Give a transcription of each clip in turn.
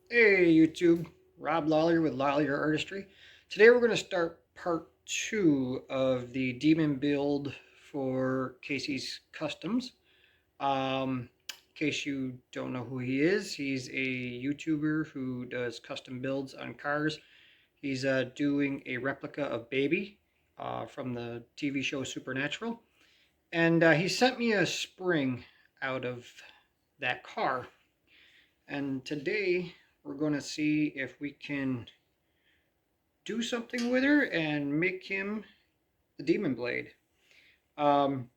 Hey YouTube, Rob Lawler with Lawler Artistry. Today we're going to start part 2 of the demon build for Casey's Customs. In case you don't know who he is, he's a YouTuber who does custom builds on cars. He's doing a replica of Baby from the TV show Supernatural. And he sent me a spring out of that car. And today we're going to see if we can do something with her and make him the Demon Blade. Um,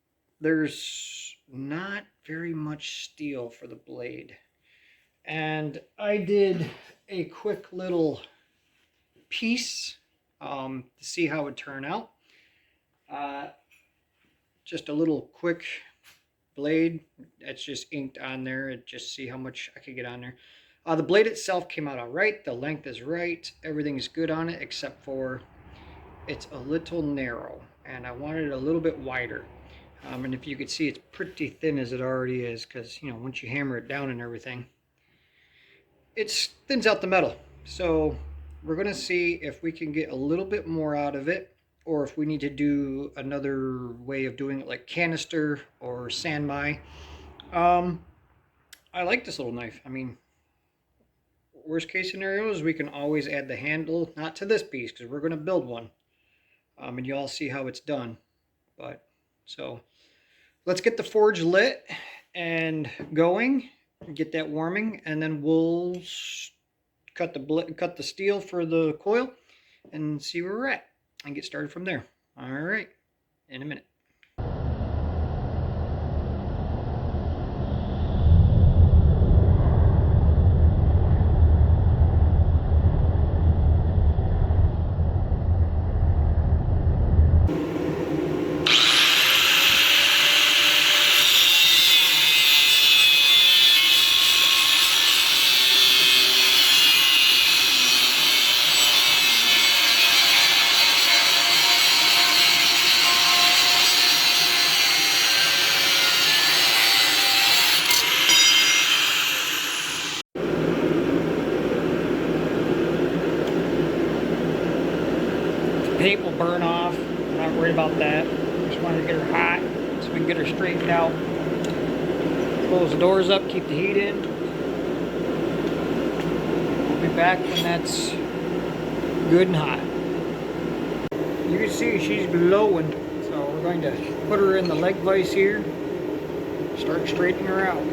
there's not very much steel for the blade. And I did a quick little piece to see how it would turn out. Just a little quick blade. It's just inked on there. Just see how much I could get on there. The blade itself came out all right. The length is right. Everything is good on it except for it's a little narrow, and I wanted it a little bit wider. And if you could see, it's pretty thin as it already is, because once you hammer it down and everything, it thins out the metal. So we're going to see if we can get a little bit more out of it, or if we need to do another way of doing it, like canister or sanmai. I like this little knife. I mean, worst case scenario is we can always add the handle, not to this piece, because we're going to build one. And you all see how it's done. But so let's get the forge lit and going, get that warming, and then we'll cut the steel for the coil and see where we're at and get started from there. All right, in a minute. Paint will burn off. I'm not worried about that. Just wanted to get her hot so we can get her straightened out. Close the doors up, keep the heat in. We'll be back when that's good and hot. You can see she's glowing, so we're going to put her in the leg vise here, start straightening her out.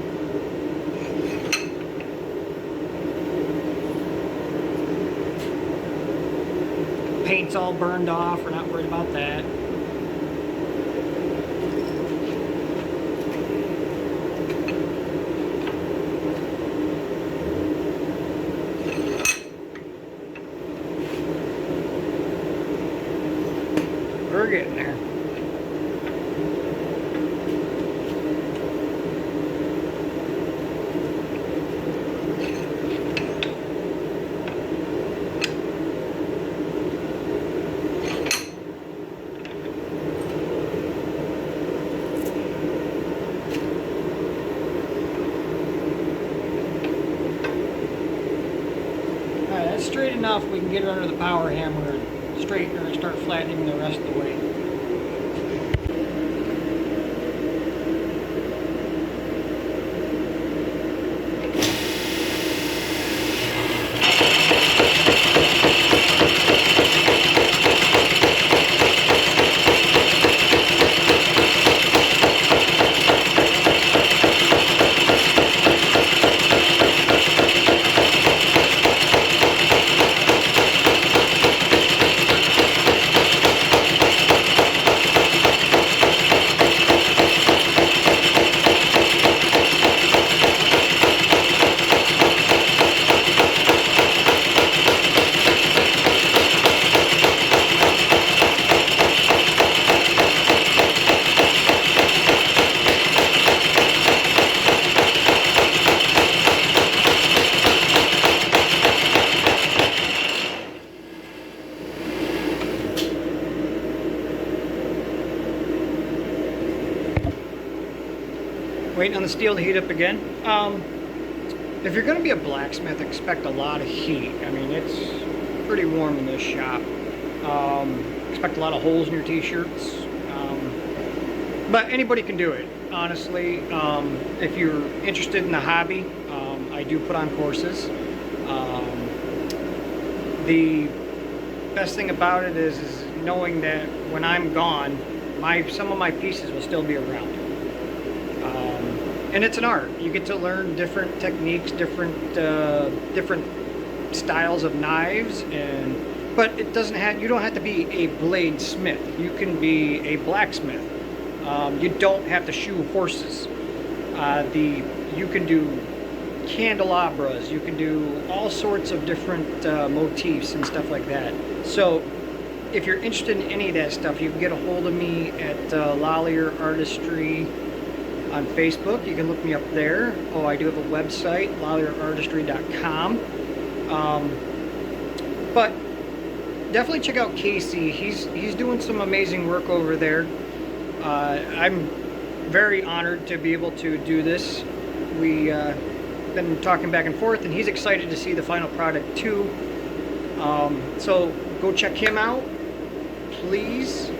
Paint's all burned off, we're not worried about that. We're getting there. Alright, that's straight enough. We can get her under the power hammer and straighten her and start flattening the rest of the way. Waiting on the steel to heat up again. If you're going to be a blacksmith, expect a lot of heat. I mean, it's pretty warm in this shop. Expect a lot of holes in your t-shirts. But anybody can do it, honestly. If you're interested in the hobby, I do put on courses. The best thing about it is knowing that when I'm gone, some of my pieces will still be around. And it's an art. You get to learn different techniques, different styles of knives, but it doesn't have. You don't have to be a bladesmith. You can be a blacksmith. You don't have to shoe horses. You can do candelabras. You can do all sorts of different motifs and stuff like that. So if you're interested in any of that stuff, you can get a hold of me at Lallier Artistry on Facebook. You can look me up there. Oh, I do have a website, LallierArtistry.com. But definitely check out Casey. He's doing some amazing work over there. I'm very honored to be able to do this. We been talking back and forth, and he's excited to see the final product too. So go check him out, please.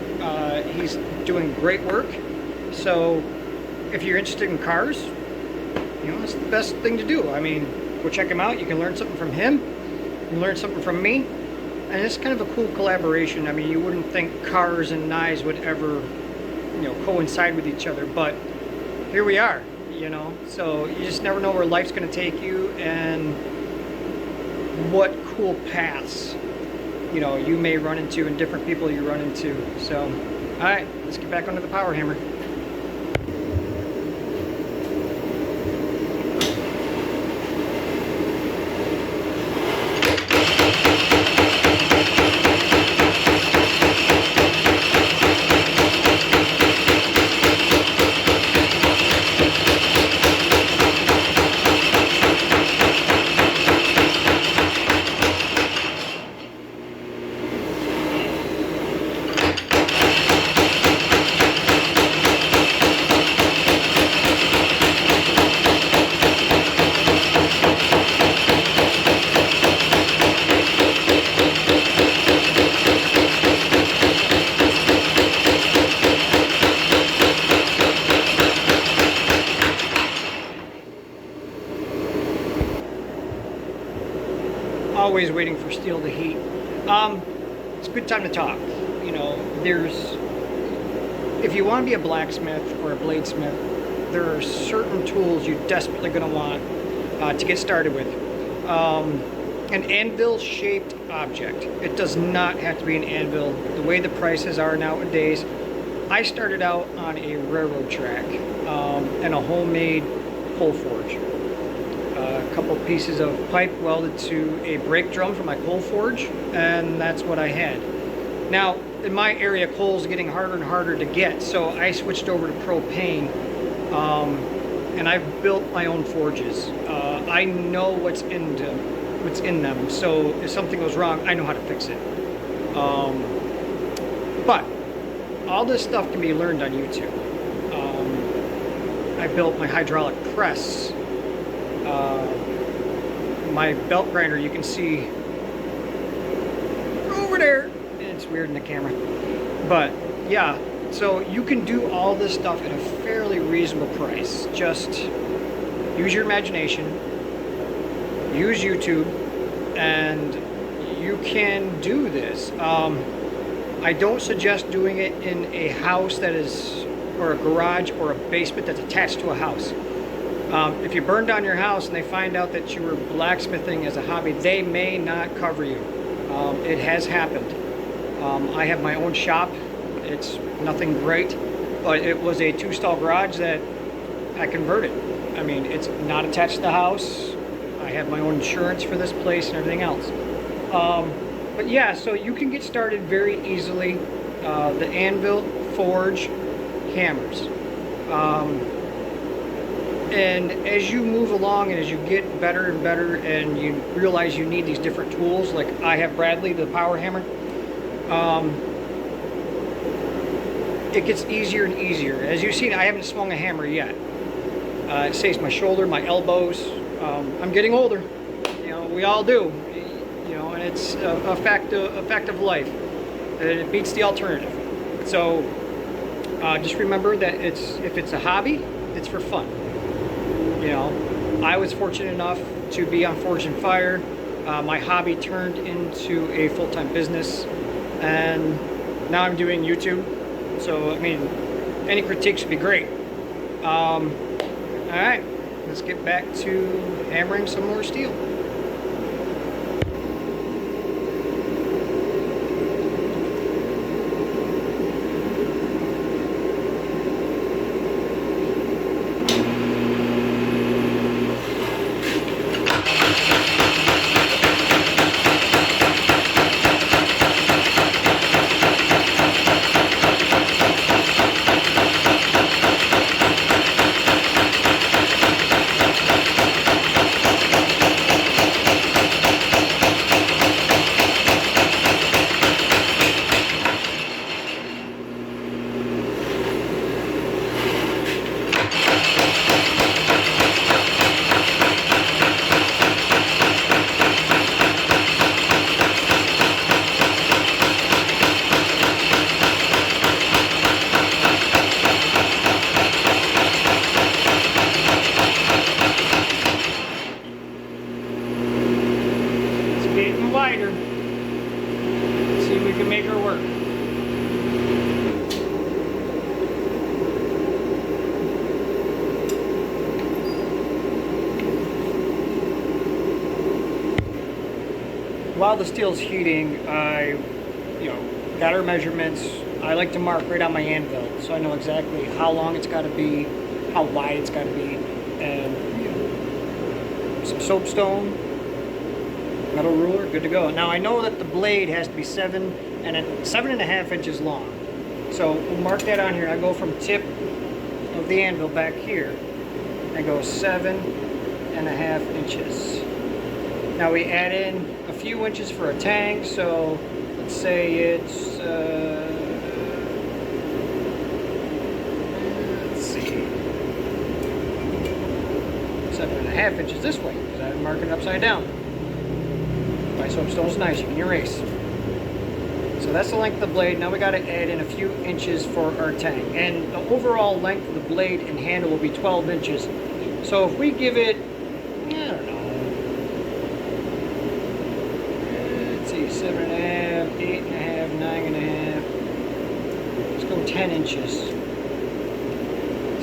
He's doing great work. So if you're interested in cars, you know, it's the best thing to do. I mean, go check him out. You can learn something from him. You can learn something from me. And it's kind of a cool collaboration. I mean, you wouldn't think cars and knives would ever, you know, coincide with each other, but here we are, you know. So you just never know where life's going to take you and what cool paths, you know, you may run into and different people you run into. So, all right, let's get back onto the power hammer. Always waiting for steel to heat. It's a good time to talk. You know, if you want to be a blacksmith or a bladesmith, there are certain tools you're desperately going to want to get started with. An anvil-shaped object. It does not have to be an anvil. The way the prices are nowadays, I started out on a railroad track and a homemade coal forge. A couple pieces of pipe welded to a brake drum for my coal forge, and that's what I had. Now, in my area, coal's getting harder and harder to get, so I switched over to propane, and I've built my own forges. I know what's in them, so if something goes wrong, I know how to fix it. But all this stuff can be learned on YouTube. I built my hydraulic press. My belt grinder, you can see over there. It's weird in the camera, but yeah, so you can do all this stuff at a fairly reasonable price. Just use your imagination, use YouTube, and you can do this. I don't suggest doing it in a house that is, or a garage or a basement that's attached to a house. If you burn down your house and they find out that you were blacksmithing as a hobby, they may not cover you. It has happened. I have my own shop. It's nothing great, but it was a 2-stall garage that I converted. I mean, it's not attached to the house. I have my own insurance for this place and everything else. But yeah, so you can get started very easily. The anvil, forge, hammers. And as you move along and as you get better and better and you realize you need these different tools, like I have Bradley, the power hammer, it gets easier and easier. As you've seen, I haven't swung a hammer yet. It saves my shoulder, my elbows, I'm getting older. You know, we all do. You know, and it's a fact of life. And it beats the alternative. So just remember that if it's a hobby, it's for fun. You know, I was fortunate enough to be on Forge and Fire. My hobby turned into a full-time business, and now I'm doing YouTube. So I mean, any critiques would be great. All right, let's get back to hammering some more steel. Wider. Let's see if we can make her work. While the steel's heating, I, got her measurements. I like to mark right on my anvil, so I know exactly how long it's got to be, how wide it's got to be, and some soapstone. Metal ruler, good to go. Now I know that the blade has to be 7.5 inches long. So we'll mark that on here. I go from tip of the anvil back here. I go 7.5 inches. Now we add in a few inches for a tang. So let's say it's let's see, 7.5 inches this way because I'm marking upside down. My soapstone's nice, you can erase. So that's the length of the blade. Now we got to add in a few inches for our tang. And the overall length of the blade and handle will be 12 inches. So if we give it, I don't know, let's see, 7.5, 8.5, 9.5, let's go 10 inches.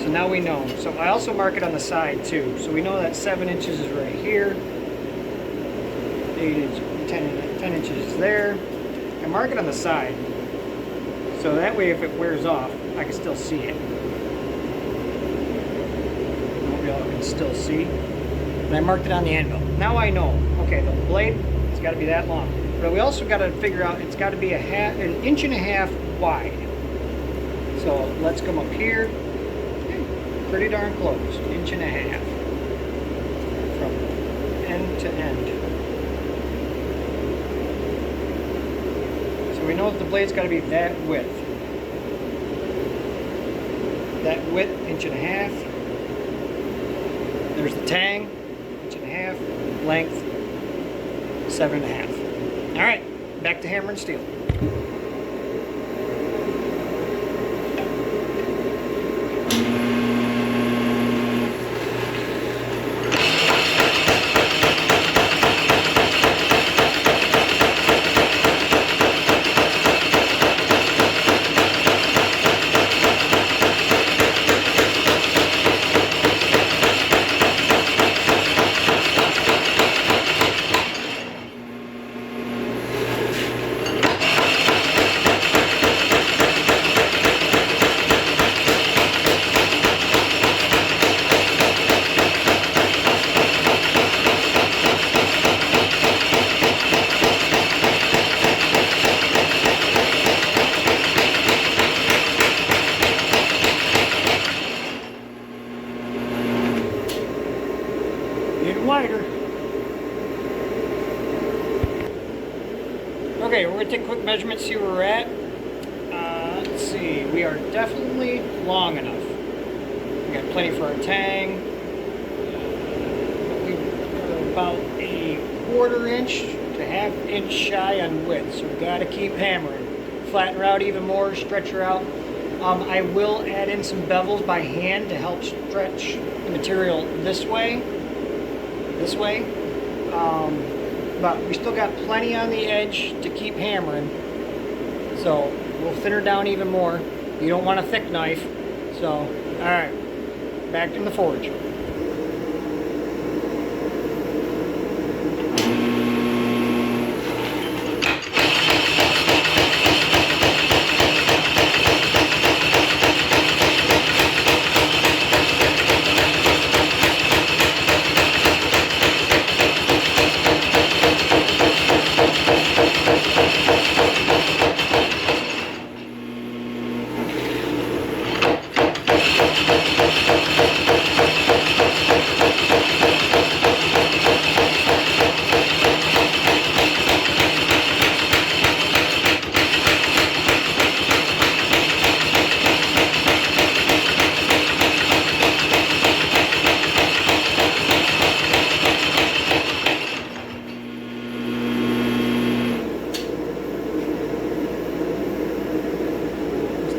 So now we know. So I also mark it on the side too. So we know that 7 inches is right here. 10 inches is there. I mark it on the side, so that way if it wears off, I can still see it. I hope y'all can still see. And I marked it on the anvil. Now I know, okay, the blade, it's got to be that long. But we also got to figure out it's got to be an inch and a half wide. So let's come up here. Pretty darn close, inch and a half from end to end. We know that the blade's got to be that width. That width, inch and a half. There's the tang, inch and a half. Length, 7.5. All right, back to hammering steel. Wider. Okay, we're going to take a quick measurement, see where we're at. Let's see, we are definitely long enough. We got plenty for our tang. We about a 1/4 inch to 1/2 inch shy on width, so we got to keep hammering. Flatten her out even more, stretch her out. I will add in some bevels by hand to help stretch the material this way, but we still got plenty on the edge to keep hammering, so we'll thin her down even more. You don't want a thick knife, so alright, back in the forge.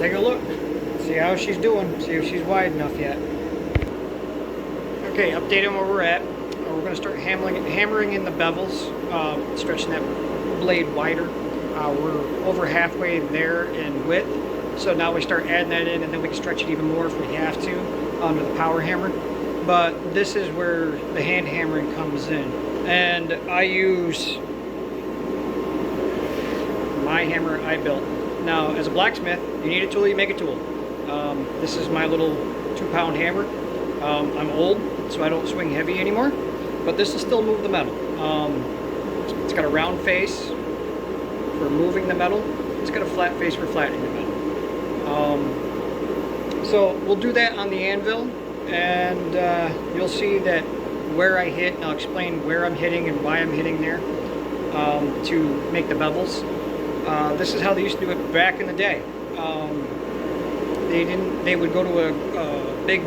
Take a look, see how she's doing, see if she's wide enough yet. Okay, updating where we're at. We're going to start hammering in the bevels, stretching that blade wider. We're over halfway there in width, so now we start adding that in, and then we can stretch it even more if we have to under the power hammer. But this is where the hand hammering comes in, and I use my hammer I built. Now, as a blacksmith, you need a tool, you make a tool. This is my little 2-pound hammer. I'm old, so I don't swing heavy anymore, but this will still move the metal. It's got a round face for moving the metal. It's got a flat face for flattening the metal. So we'll do that on the anvil, and you'll see that where I hit, and I'll explain where I'm hitting and why I'm hitting there to make the bevels. This is how they used to do it back in the day. They would go to a big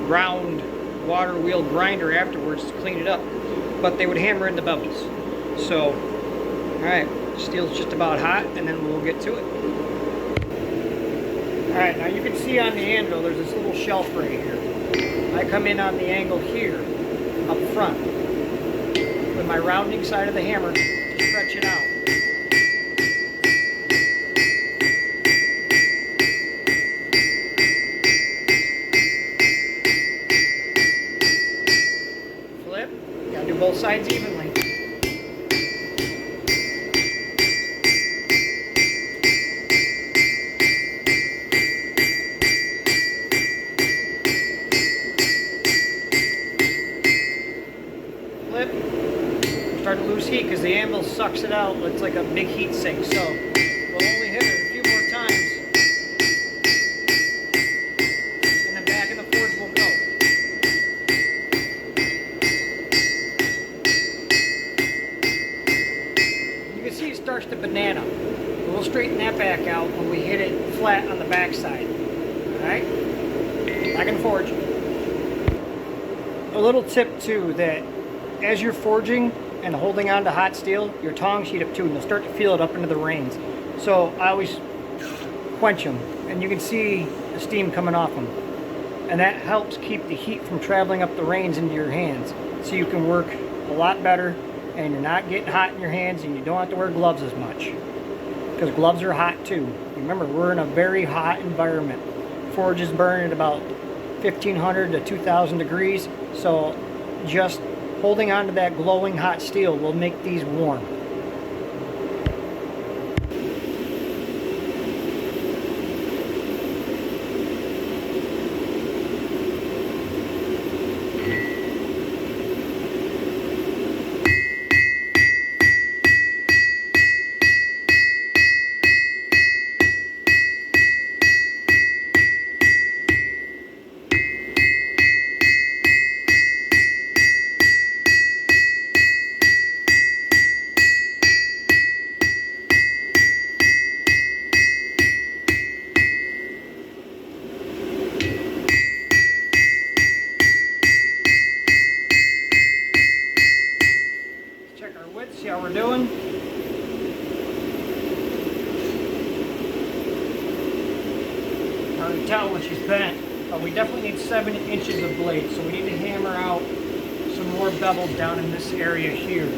round water wheel grinder afterwards to clean it up, but they would hammer in the bevels. So, alright, steel's just about hot, and then we'll get to it. Alright, now you can see on the anvil there's this little shelf right here. I come in on the angle here, up front, with my rounding side of the hammer to stretch it out. Do both sides evenly. Flip. Start to lose heat because the anvil sucks it out. It's like a big heat sink, so we'll only hit it a few more times, and then back in the forge we'll go. See, it starts to banana. We'll straighten that back out when we hit it flat on the back side. Alright? Back in the forge. A little tip too, that as you're forging and holding on to hot steel, your tongs heat up too, and you'll start to feel it up into the rains. So I always quench them, and you can see the steam coming off them. And that helps keep the heat from traveling up the rains into your hands, so you can work a lot better, and you're not getting hot in your hands, and you don't have to wear gloves as much, because gloves are hot too. Remember, we're in a very hot environment. Forges burn at about 1,500 to 2,000 degrees, so just holding on to that glowing hot steel will make these warm. See how we're doing? Hard to tell when she's bent, but we definitely need 7 inches of blade, so we need to hammer out some more bevels down in this area here.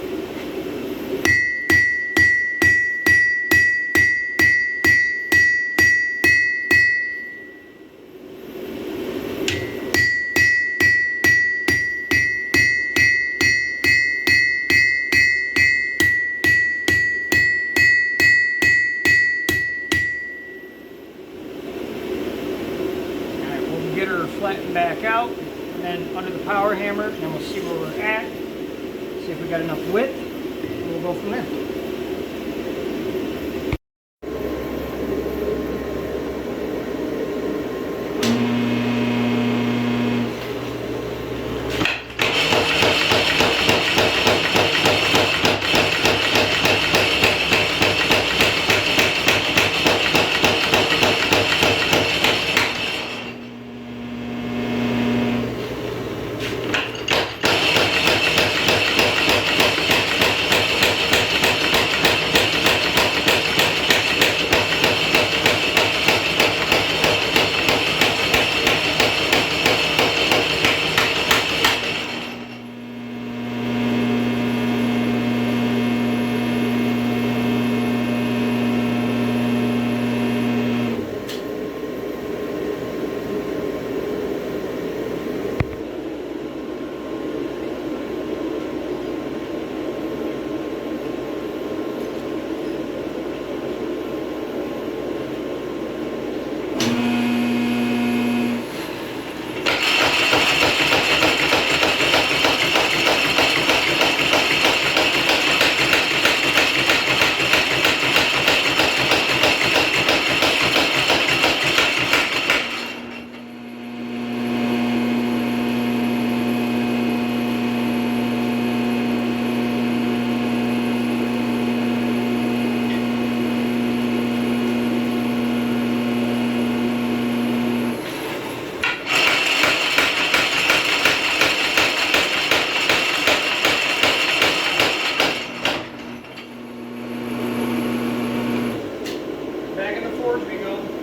Get her flattened back out, and then under the power hammer, and we'll see where we're at, see if we got enough width, and we'll go from there.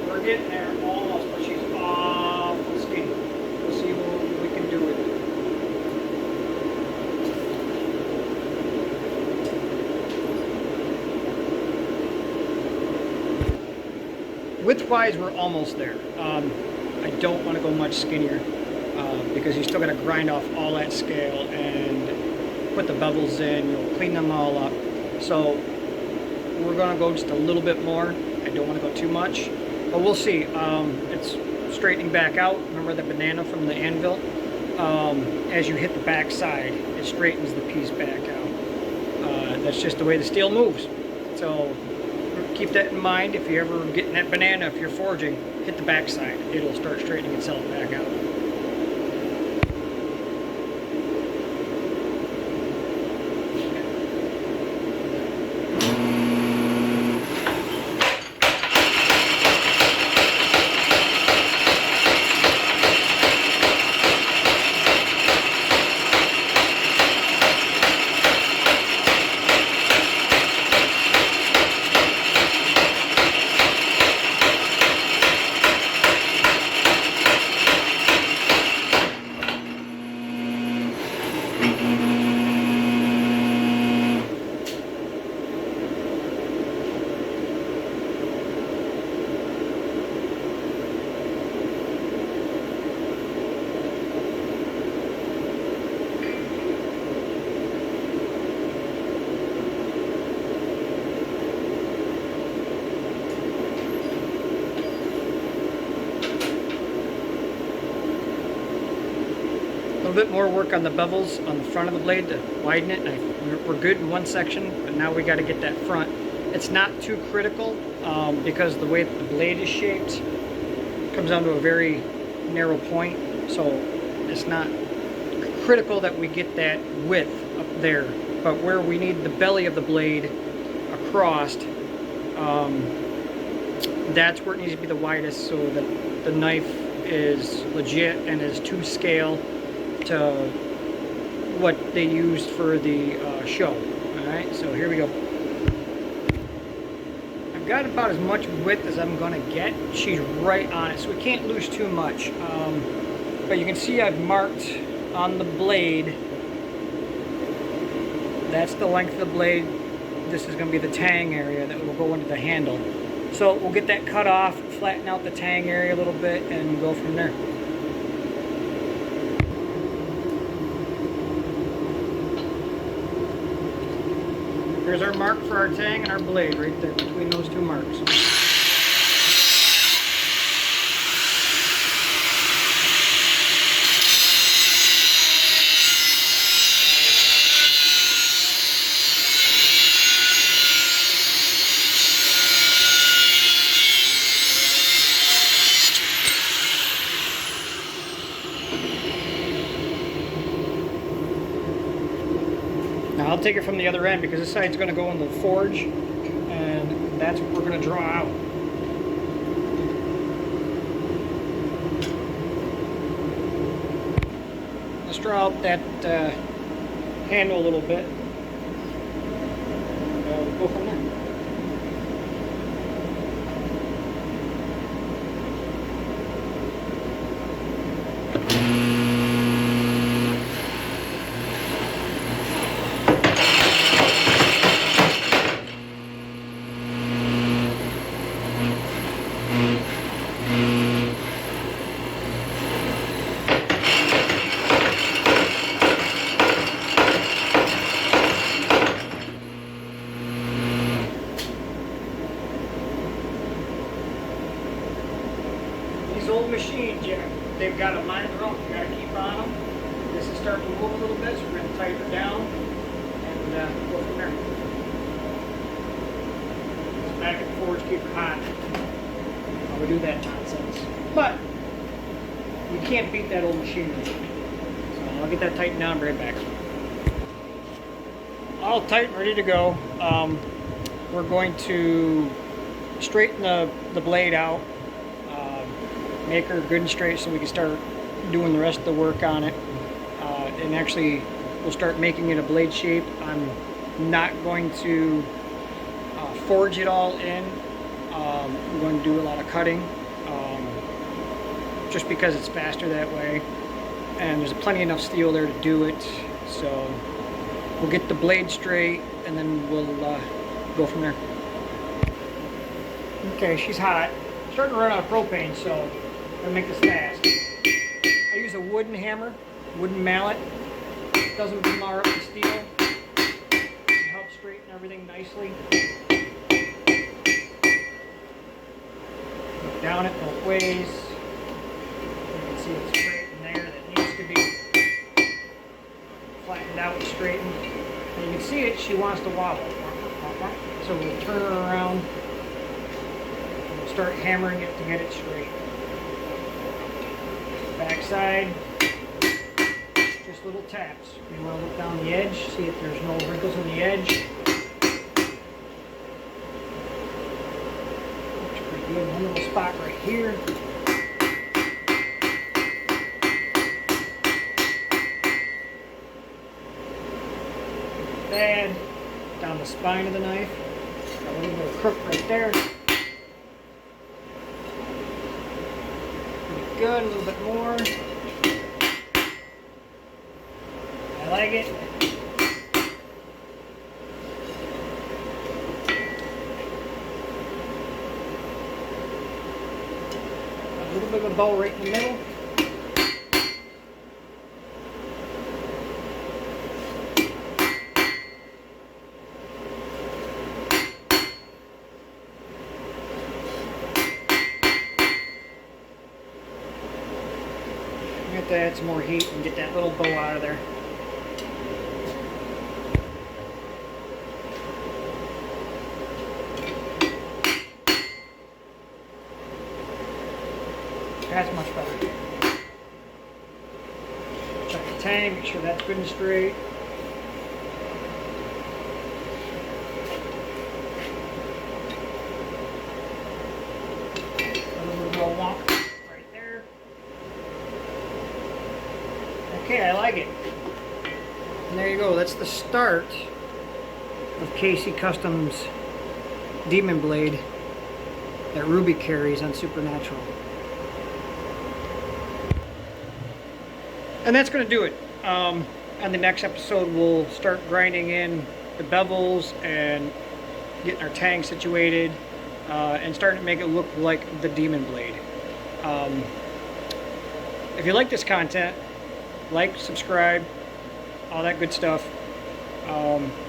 We're getting there almost, but she's awful skinny. We'll see what we can do with it. Width-wise, we're almost there. I don't want to go much skinnier because you still got to grind off all that scale and put the bevels in, you'll clean them all up. So we're going to go just a little bit more. I don't want to go too much, but we'll see. It's straightening back out. Remember the banana from the anvil? As you hit the back side, it straightens the piece back out. That's just the way the steel moves. So keep that in mind. If you're ever getting that banana, if you're forging, hit the back side. It'll start straightening itself back out. A little bit more work on the bevels on the front of the blade to widen it. We're good in one section, but now we got to get that front. It's not too critical because the way that the blade is shaped comes down to a very narrow point, so it's not critical that we get that width up there. But where we need the belly of the blade across, that's where it needs to be the widest, so that the knife is legit and is to scale to what they used for the show. Alright, so here we go. I've got about as much width as I'm going to get. She's right on it, so we can't lose too much. But you can see I've marked on the blade. That's the length of the blade. This is going to be the tang area that will go into the handle. So we'll get that cut off, flatten out the tang area a little bit, and go from there. There's our mark for our tang and our blade right there between those two marks. Now I'll take it from the other end because this side's going to go in the forge, and that's what we're going to draw out. Let's draw out that handle a little bit. We'll go from there. These old machines, they've got a mind of their own. You got to keep on them. This is starting to move a little bit, so we're going to tighten it down and go from there. This back and forwards keep it hot. How we do that nonsense. But you can't beat that old machinery. So I'll get that tightened down and bring it back. All tight and ready to go. We're going to straighten the blade out. Make her good and straight so we can start doing the rest of the work on it, and actually we'll start making it a blade shape. I'm not going to forge it all in. I'm going to do a lot of cutting, just because it's faster that way, and there's plenty enough steel there to do it. So we'll get the blade straight and then we'll go from there. Okay, she's hot. Starting to run out of propane, so I'm gonna make this fast. I use a wooden hammer, wooden mallet. It doesn't mar up the steel. It helps straighten everything nicely. Look down it both ways. You can see it's straight in there. That needs to be flattened out and straightened. And you can see it, she wants to wobble. So we'll turn her around. Start hammering it to get it straight. Back side, just little taps. You want to look down the edge, see if there's no wrinkles on the edge. Looks pretty good. One little spot right here. Bad. Down the spine of the knife. Got a little bit of crook right there. Good, a little bit more. I like it. A little bit of a bow right in the middle. I'm going to add some more heat and get that little bow out of there. That's much better. Check the tang, make sure that's good and straight. A little wonk right there. Okay, I like it. And there you go, that's the start of Casey Customs Demon Blade that Ruby carries on Supernatural. And that's going to do it. On the next episode, we'll start grinding in the bevels and getting our tang situated and starting to make it look like the Demon Blade. If you like this content, like, subscribe, all that good stuff.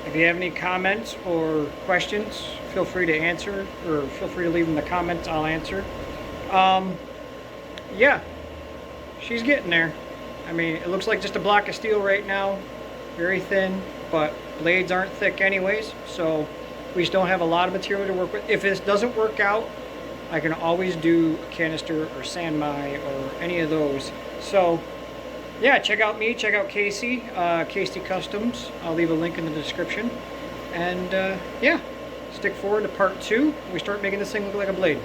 If you have any comments or questions, feel free to answer, or feel free to leave them in the comments. I'll answer. Yeah, she's getting there. I mean, it looks like just a block of steel right now, very thin, but blades aren't thick anyways, so we just don't have a lot of material to work with. If this doesn't work out, I can always do a canister or sand mine or any of those. So yeah, check out me, check out Casey, Casey Customs. I'll leave a link in the description. And yeah, stick forward to part 2. We start making this thing look like a blade.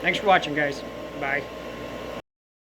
Thanks for watching, guys. Bye.